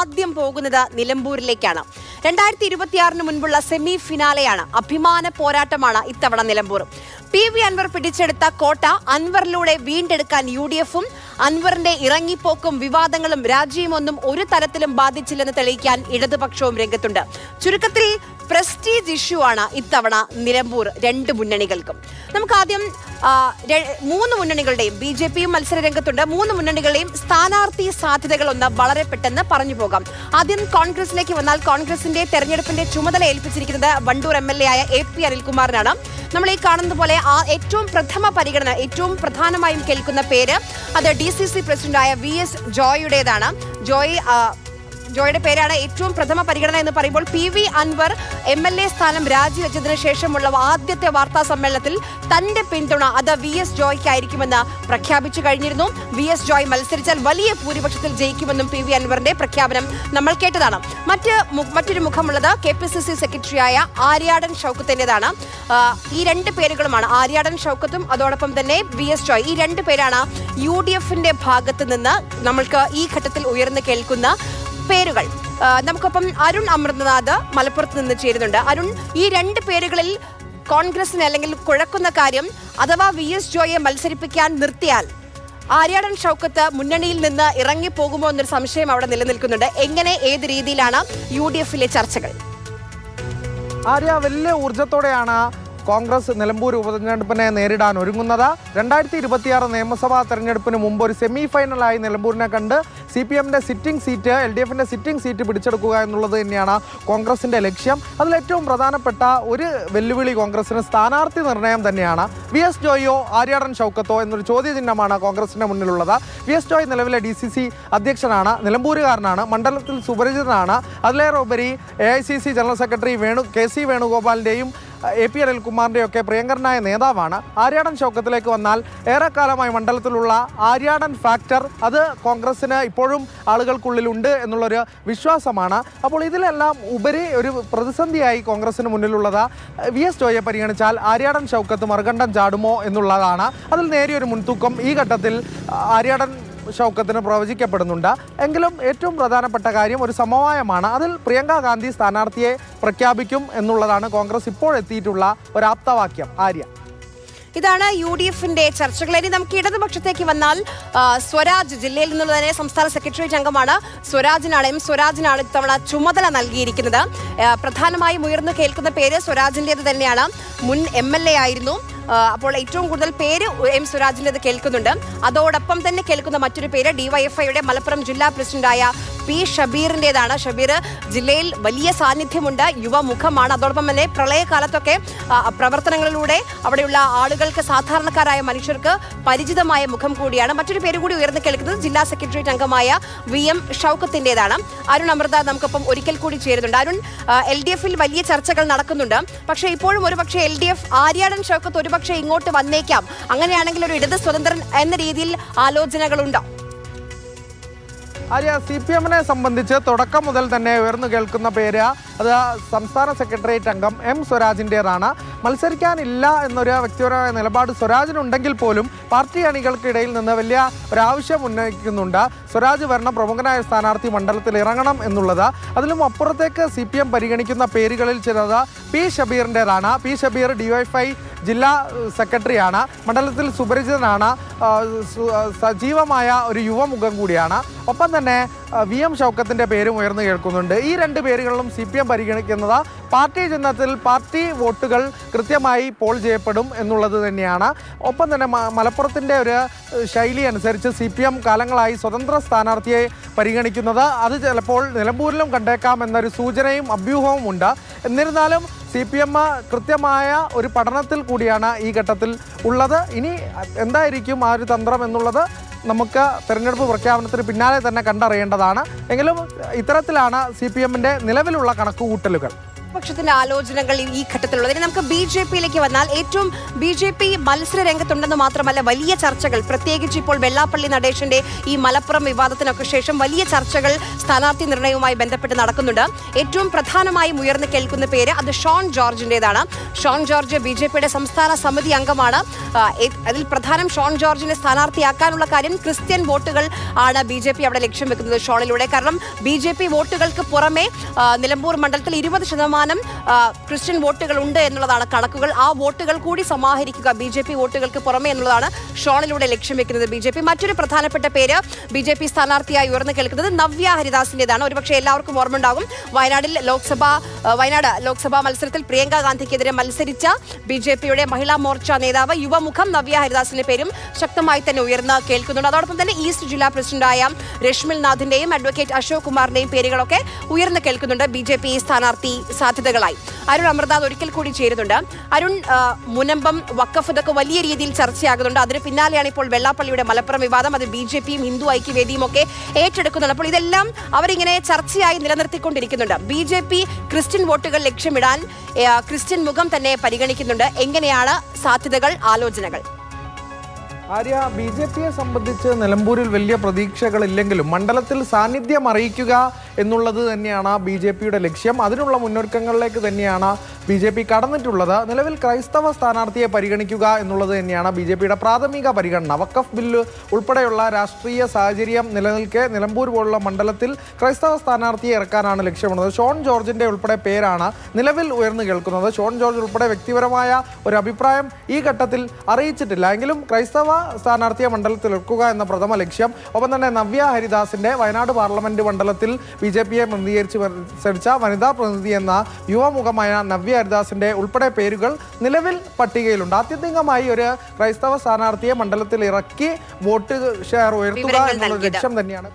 ആദ്യം പോകുന്നത് നിലമ്പൂരിലേക്കാണ്. 2026 മുൻപുള്ള സെമി ഫിനാലെയാണ്. അഭിമാന പോരാട്ടമാണ് ഇത്തവണ നിലമ്പൂർ. PV അൻവർ പിടിച്ചെടുത്ത കോട്ട അൻവറിലൂടെ വീണ്ടെടുക്കാൻ UDF-ഉം അൻവറിന്റെ ഇറങ്ങിപ്പോക്കും വിവാദങ്ങളും രാജ്യമൊന്നും ഒരു തരത്തിലും ബാധിച്ചില്ലെന്ന് തെളിയിക്കാൻ ഇടതുപക്ഷവും രംഗത്തുണ്ട്. ചുരുക്കത്തിൽ പ്രസ്റ്റീജ് ഇഷ്യൂ ആണ് ഇത്തവണ നിലമ്പൂർ രണ്ട് മുന്നണികൾക്കും. നമുക്ക് ആദ്യം 3 മുന്നണികളുടെയും BJP-യും മത്സര രംഗത്തുണ്ട്. 3 മുന്നണികളുടെയും സ്ഥാനാർത്ഥി സാധ്യതകളൊന്ന് വളരെ പെട്ടെന്ന് പറഞ്ഞു പോകാം. ആദ്യം കോൺഗ്രസിലേക്ക് വന്നാൽ കോൺഗ്രസിന്റെ തെരഞ്ഞെടുപ്പിന്റെ ചുമതല ഏൽപ്പിച്ചിരിക്കുന്നത് വണ്ടൂർ MLA ആയ AP അനിൽകുമാറിനാണ്. നമ്മൾ ഈ കാണുന്നത് പോലെ ഏറ്റവും പ്രഥമ പരിഗണന, ഏറ്റവും പ്രധാനമായും കേൾക്കുന്ന പേര് അത് DCC പ്രസിഡന്റായ VS ജോയിയുടേതാണ്. ജോയുടെ പേരാണ് ഏറ്റവും പ്രഥമ പരിഗണന എന്ന് പറയുമ്പോൾ PV അൻവർ MLA സ്ഥാനം രാജിവെച്ചതിന് ശേഷമുള്ള ആദ്യത്തെ വാർത്താ സമ്മേളനത്തിൽ തന്റെ പിന്തുണ അത് VS ജോയ്ക്കായിരിക്കുമെന്ന് പ്രഖ്യാപിച്ചു കഴിഞ്ഞിരുന്നു. VS ജോയ് മത്സരിച്ചാൽ വലിയ ഭൂരിപക്ഷത്തിൽ ജയിക്കുമെന്നും PV അൻവറിന്റെ പ്രഖ്യാപനം നമ്മൾ കേട്ടതാണ്. മറ്റൊരു മുഖമുള്ളത് KPCC സെക്രട്ടറിയായ ആര്യാടൻ ഷൗക്കത്തിൻ്റെതാണ്. ഈ 2 പേരുകളുമാണ്, ആര്യാടൻ ഷൗക്കത്തും അതോടൊപ്പം തന്നെ VS ജോയ്. ഈ 2 പേരാണ് UDF-ന്റെ ഭാഗത്ത് നിന്ന് നമ്മൾക്ക് ഈ ഘട്ടത്തിൽ ഉയർന്നു കേൾക്കുന്ന പേരുകൾ. നമുക്കൊപ്പം അരുൺ അമൃതനാഥ് മലപ്പുറത്ത് നിന്ന് ചേരുന്നുണ്ട്. അരുൺ, ഈ 2 പേരുകളിൽ കോൺഗ്രസിന് അല്ലെങ്കിൽ കുഴക്കുന്ന കാര്യം, അഥവാ VS ജോയെ മത്സരിപ്പിക്കാൻ നിർത്തിയാൽ ആര്യാടൻ ഷൗക്കത്ത് മുന്നണിയിൽ നിന്ന് ഇറങ്ങിപ്പോകുമോ എന്നൊരു സംശയം അവിടെ നിലനിൽക്കുന്നുണ്ട്. എങ്ങനെ, ഏത് രീതിയിലാണ് UDF-ലെ ചർച്ചകൾ? ആര്യ, വലിയ ഊർജത്തോടെയാണ് കോൺഗ്രസ് നിലമ്പൂർ ഉപതെരഞ്ഞെടുപ്പിനെ നേരിടാൻ ഒരുങ്ങുന്നത്. 2026 നിയമസഭാ തെരഞ്ഞെടുപ്പിന് മുമ്പ് ഒരു സെമി ഫൈനലായി നിലമ്പൂരിനെ കണ്ട് CPM-ന്റെ സിറ്റിംഗ് സീറ്റ്, LDF-ന്റെ സിറ്റിംഗ് സീറ്റ് പിടിച്ചെടുക്കുക എന്നുള്ളത് തന്നെയാണ് കോൺഗ്രസിന്റെ ലക്ഷ്യം. അതിലേറ്റവും പ്രധാനപ്പെട്ട ഒരു വെല്ലുവിളി കോൺഗ്രസിന് സ്ഥാനാർത്ഥി നിർണയം തന്നെയാണ്. VS ജോയോ ആര്യാടൻ ഷൗക്കത്തോ എന്നൊരു ചോദ്യചിഹ്നമാണ് കോൺഗ്രസിന്റെ മുന്നിലുള്ളത്. VS ജോയ് നിലവിലെ DCC അധ്യക്ഷനാണ്, നിലമ്പൂരുകാരനാണ്, മണ്ഡലത്തിൽ സുപരിചിതനാണ്. അതിലേറെ ഉപരി AICC general secretary KC വേണുഗോപാലിൻ്റെയും AP അനിൽകുമാറിൻ്റെയൊക്കെ പ്രിയങ്കരനായ നേതാവാണ്. ആര്യാടൻ ഷൗക്കത്തിലേക്ക് വന്നാൽ ഏറെക്കാലമായി മണ്ഡലത്തിലുള്ള ആര്യാടൻ ഫാക്ടർ അത് കോൺഗ്രസിന് ഇപ്പോഴും ആളുകൾക്കുള്ളിലുണ്ട് എന്നുള്ളൊരു വിശ്വാസമാണ്. അപ്പോൾ ഇതിലെല്ലാം ഉപരി ഒരു പ്രതിസന്ധിയായി കോൺഗ്രസിന് മുന്നിലുള്ളത് VS ജോയെ പരിഗണിച്ചാൽ ആര്യാടൻ ഷൗക്കത്ത് മറുകണ്ഠം ചാടുമോ എന്നുള്ളതാണ്. അതിൽ നേരിയൊരു മുൻതൂക്കം ഈ ഘട്ടത്തിൽ ആര്യാടൻ ഷൗക്കത്തിന് പ്രവചിക്കപ്പെടുന്നുണ്ട്. എങ്കിലും ഏറ്റവും പ്രധാനപ്പെട്ട കാര്യം ഒരു സമവായമാണ്. അതിൽ പ്രിയങ്ക ഗാന്ധി സ്ഥാനാർത്ഥിയെ പ്രഖ്യാപിക്കും എന്നുള്ളതാണ് കോൺഗ്രസ് ഇപ്പോൾ എത്തിയിട്ടുള്ള ഒരു ആപ്തവാക്യം. ആര്യ, ഇതാണ് UDF-ന്റെ ചർച്ചകൾ. ഇനി നമുക്ക് ഇടതുപക്ഷത്തേക്ക് വന്നാൽ സ്വരാജ് ജില്ലയിൽ നിന്നുള്ള തന്നെ സംസ്ഥാന സെക്രട്ടേറിയറ്റ് അംഗമാണ്. സ്വരാജിനാണ് ഇത്തവണ ചുമതല നൽകിയിരിക്കുന്നത്. പ്രധാനമായും ഉയർന്നു കേൾക്കുന്ന പേര് സ്വരാജിൻ്റേത് തന്നെയാണ്. മുൻ MLA ആയിരുന്നു. അപ്പോൾ ഏറ്റവും കൂടുതൽ പേര് M സ്വരാജിൻ്റെത് കേൾക്കുന്നുണ്ട്. അതോടൊപ്പം തന്നെ കേൾക്കുന്ന മറ്റൊരു പേര് DYFIയുടെ മലപ്പുറം ജില്ലാ പ്രസിഡന്റായ P ഷബീറിൻ്റെതാണ്. ഷബീർ ജില്ലയിൽ വലിയ സാന്നിധ്യമുണ്ട്, യുവമുഖമാണ്. അതോടൊപ്പം തന്നെ പ്രളയകാലത്തൊക്കെ പ്രവർത്തനങ്ങളിലൂടെ അവിടെയുള്ള ആളുകൾക്ക്, സാധാരണക്കാരായ മനുഷ്യർക്ക് പരിചിതമായ മുഖം കൂടിയാണ്. മറ്റൊരു പേര് കൂടി ഉയർന്നു കേൾക്കുന്നത് ജില്ലാ സെക്രട്ടേറിയറ്റ് അംഗമായ VM ഷൗക്കത്തിൻ്റെതാണ്. അരുൺ അമൃത നമുക്കൊപ്പം ഒരിക്കൽ കൂടി ചേരുന്നുണ്ട്. അരുൺ, LDF-ൽ വലിയ ചർച്ചകൾ നടക്കുന്നുണ്ട്. പക്ഷേ ഇപ്പോഴും ഒരുപക്ഷെ LDF ആര്യാടൻ ഷൗക്കത്ത് ഒരുപക്ഷെ ഇങ്ങോട്ട് വന്നേക്കാം. അങ്ങനെയാണെങ്കിൽ ഒരു ഇടത് സ്വതന്ത്രൻ എന്ന രീതിയിൽ ആലോചനകളുണ്ടോ? ആര്യ, CPM-നെ സംബന്ധിച്ച് തുടക്കം മുതൽ തന്നെ ഉയർന്നു കേൾക്കുന്ന പേര് അത് സംസ്ഥാന സെക്രട്ടേറിയറ്റ് അംഗം M സ്വരാജിൻ്റേതാണ്. മത്സരിക്കാനില്ല എന്നൊരു വ്യക്തിപരമായ നിലപാട് സ്വരാജിനുണ്ടെങ്കിൽ പോലും പാർട്ടി അണികൾക്കിടയിൽ നിന്ന് വലിയ ഒരാവശ്യം ഉന്നയിക്കുന്നുണ്ട്. സ്വരാജ് വരണം, പ്രമുഖനായ സ്ഥാനാർത്ഥി മണ്ഡലത്തിൽ ഇറങ്ങണം എന്നുള്ളത്. അതിലും അപ്പുറത്തേക്ക് CPM പരിഗണിക്കുന്ന പേരുകളിൽ ചിലത് P ഷബീറിൻ്റേതാണ്. P ഷബീർ DYFI ജില്ലാ സെക്രട്ടറിയാണ്, മണ്ഡലത്തിൽ സുപരിചിതനാണ്, സജീവമായ ഒരു യുവമുഖം കൂടിയാണ്. ഒപ്പം തന്നെ VM ഷൗക്കത്തിൻ്റെ പേരും ഉയർന്നു കേൾക്കുന്നുണ്ട്. ഈ 2 പേരുകളിലും CPM പരിഗണിക്കുന്നത് പാർട്ടി ചിഹ്നത്തിൽ പാർട്ടി വോട്ടുകൾ കൃത്യമായി പോൾ ചെയ്യപ്പെടും എന്നുള്ളത് തന്നെയാണ്. ഒപ്പം തന്നെ മലപ്പുറത്തിൻ്റെ ഒരു ശൈലി അനുസരിച്ച് CPM കാലങ്ങളായി സ്വതന്ത്ര സ്ഥാനാർത്ഥിയെ പരിഗണിക്കുന്നത് അത് ചിലപ്പോൾ നിലമ്പൂരിലും കണ്ടേക്കാം എന്നൊരു സൂചനയും അഭ്യൂഹവും ഉണ്ട്. എന്നിരുന്നാലും CPM കൃത്യമായ ഒരു പഠനത്തിൽ കൂടിയാണ് ഈ ഘട്ടത്തിൽ ഉള്ളത്. ഇനി എന്തായിരിക്കും ആ ഒരു തന്ത്രം എന്നുള്ളത് നമുക്ക് തെരഞ്ഞെടുപ്പ് പ്രഖ്യാപനത്തിന് പിന്നാലെ തന്നെ കണ്ടറിയേണ്ടതാണ്. എങ്കിലും ഇത്തരത്തിലാണ് CPM-ന്റെ നിലവിലുള്ള കണക്കുകൂട്ടലുകൾ. പക്ഷത്തിന്റെ ആലോചനകൾ ഈ ഘട്ടത്തിലുള്ളത്. ഇനി നമുക്ക് BJP-യിലേക്ക് വന്നാൽ ഏറ്റവും BJP മത്സര രംഗത്തുണ്ടെന്ന് മാത്രമല്ല വലിയ ചർച്ചകൾ, പ്രത്യേകിച്ച് ഇപ്പോൾ വെള്ളാപ്പള്ളി നടേശന്റെ ഈ മലപ്പുറം വിവാദത്തിനൊക്കെ ശേഷം വലിയ ചർച്ചകൾ സ്ഥാനാർത്ഥി നിർണയവുമായി ബന്ധപ്പെട്ട് നടക്കുന്നുണ്ട്. ഏറ്റവും പ്രധാനമായും ഉയർന്നു കേൾക്കുന്ന പേര് അത് ഷോൺ ജോർജിന്റേതാണ്. ഷോൺ ജോർജ് BJP-യുടെ സംസ്ഥാന സമിതി അംഗമാണ്. അതിൽ പ്രധാനം ഷോൺ ജോർജിനെ സ്ഥാനാർത്ഥിയാക്കാനുള്ള കാര്യം ക്രിസ്ത്യൻ വോട്ടുകൾ ആണ് BJP അവിടെ ലക്ഷ്യം വെക്കുന്നത് ഷോണിലൂടെ. കാരണം BJP വോട്ടുകൾക്ക് പുറമെ നിലമ്പൂർ മണ്ഡലത്തിൽ 20% ക്രിസ്ത്യൻ വോട്ടുകൾ ഉണ്ട് എന്നുള്ളതാണ് കണക്കുകൾ. ആ വോട്ടുകൾ കൂടി സമാഹരിക്കുക BJP വോട്ടുകൾക്ക് പുറമെ എന്നുള്ളതാണ് ഷോണിലൂടെ ലക്ഷ്യം വെക്കുന്നത് BJP. മറ്റൊരു പ്രധാനപ്പെട്ട പേര് BJP സ്ഥാനാർത്ഥിയായി ഉയർന്നു കേൾക്കുന്നത് നവ്യ ഹരിദാസിന്റേതാണ്. ഒരുപക്ഷെ എല്ലാവർക്കും ഓർമ്മ ഉണ്ടാകും, വയനാട് ലോക്സഭാ മത്സരത്തിൽ പ്രിയങ്ക ഗാന്ധിക്കെതിരെ മത്സരിച്ച BJP-യുടെ മഹിളാ മോർച്ച നേതാവ് യുവമുഖം നവ്യ ഹരിദാസിന്റെ പേരും ശക്തമായി തന്നെ ഉയർന്ന് കേൾക്കുന്നുണ്ട്. അതോടൊപ്പം തന്നെ ഈസ്റ്റ് ജില്ലാ പ്രസിഡന്റായ രശ്മിൽ നാഥിന്റെയും അഡ്വക്കേറ്റ് അശോക് കുമാറിന്റെയും പേരുകളൊക്കെ ഉയർന്നു കേൾക്കുന്നുണ്ട് BJP സ്ഥാനാർത്ഥി സാധ്യതകളായി. അരുൺ അമൃതാഥ് ഒരിക്കൽ കൂടി ചേരുന്നുണ്ട്. അരുൺ, മുനമ്പം വഖഫ് ഇതൊക്കെ വലിയ രീതിയിൽ ചർച്ചയാകുന്നുണ്ട്. അതിന് പിന്നാലെയാണ് ഇപ്പോൾ വെള്ളാപ്പള്ളിയുടെ മലപ്പുറം വിവാദം. അത് BJP-യും ഹിന്ദു ഐക്യവേദിയും ഒക്കെ ഏറ്റെടുക്കുന്നുണ്ട്. അപ്പോൾ ഇതെല്ലാം അവരിങ്ങനെ ചർച്ചയായി നിലനിർത്തിക്കൊണ്ടിരിക്കുന്നുണ്ട്. BJP ക്രിസ്ത്യൻ വോട്ടുകൾ ലക്ഷ്യമിടാൻ ക്രിസ്ത്യൻ മുഖം തന്നെ പരിഗണിക്കുന്നുണ്ട്. എങ്ങനെയാണ് സാധ്യതകൾ, ആലോചനകൾ? ആര്യ, BJP-യെ സംബന്ധിച്ച് നിലമ്പൂരിൽ വലിയ പ്രതീക്ഷകളില്ലെങ്കിലും മണ്ഡലത്തിൽ സാന്നിധ്യം അറിയിക്കുക എന്നുള്ളത് തന്നെയാണ് BJP-യുടെ ലക്ഷ്യം. അതിനുള്ള മുന്നൊരുക്കങ്ങളിലേക്ക് തന്നെയാണ് BJP കടന്നിട്ടുള്ളത്. നിലവിൽ ക്രൈസ്തവ സ്ഥാനാർത്ഥിയെ പരിഗണിക്കുക എന്നുള്ളത് തന്നെയാണ് BJP-യുടെ പ്രാഥമിക പരിഗണന. വഖഫ് ബില്ല് ഉൾപ്പെടെയുള്ള രാഷ്ട്രീയ സാഹചര്യം നിലനിൽക്കെ നിലമ്പൂർ പോലുള്ള മണ്ഡലത്തിൽ ക്രൈസ്തവ സ്ഥാനാർത്ഥിയെ ഇറക്കാനാണ് ലക്ഷ്യമിടുന്നത്. ഷോൺ ജോർജിന്റെ ഉൾപ്പെടെ പേരാണ് നിലവിൽ ഉയർന്നു കേൾക്കുന്നത്. ഷോൺ ജോർജ് ഉൾപ്പെടെ വ്യക്തിപരമായ ഒരു അഭിപ്രായം ഈ ഘട്ടത്തിൽ അറിയിച്ചിട്ടില്ല. എങ്കിലും ക്രൈസ്തവ സ്ഥാനാർത്ഥിയെ മണ്ഡലത്തിൽ ഇറക്കുക എന്ന പ്രഥമ ലക്ഷ്യം. ഒപ്പം തന്നെ നവ്യ ഹരിദാസിന്റെ വയനാട് പാർലമെന്റ് മണ്ഡലത്തിൽ BJP-യെ പ്രതിനിധീകരിച്ച് മത്സരിച്ച വനിതാ പ്രതിനിധി എന്ന യുവമുഖമായ നവ്യ ഹരിദാസിന്റെ ഉൾപ്പെടെ പേരുകൾ നിലവിൽ പട്ടികയിലുണ്ട്. ആത്യന്തികമായി ഒരു ക്രൈസ്തവ സ്ഥാനാർത്ഥിയെ മണ്ഡലത്തിൽ ഇറക്കി വോട്ട് ഷെയർ ഉയർത്തുക എന്നുള്ള ലക്ഷ്യം തന്നെയാണ്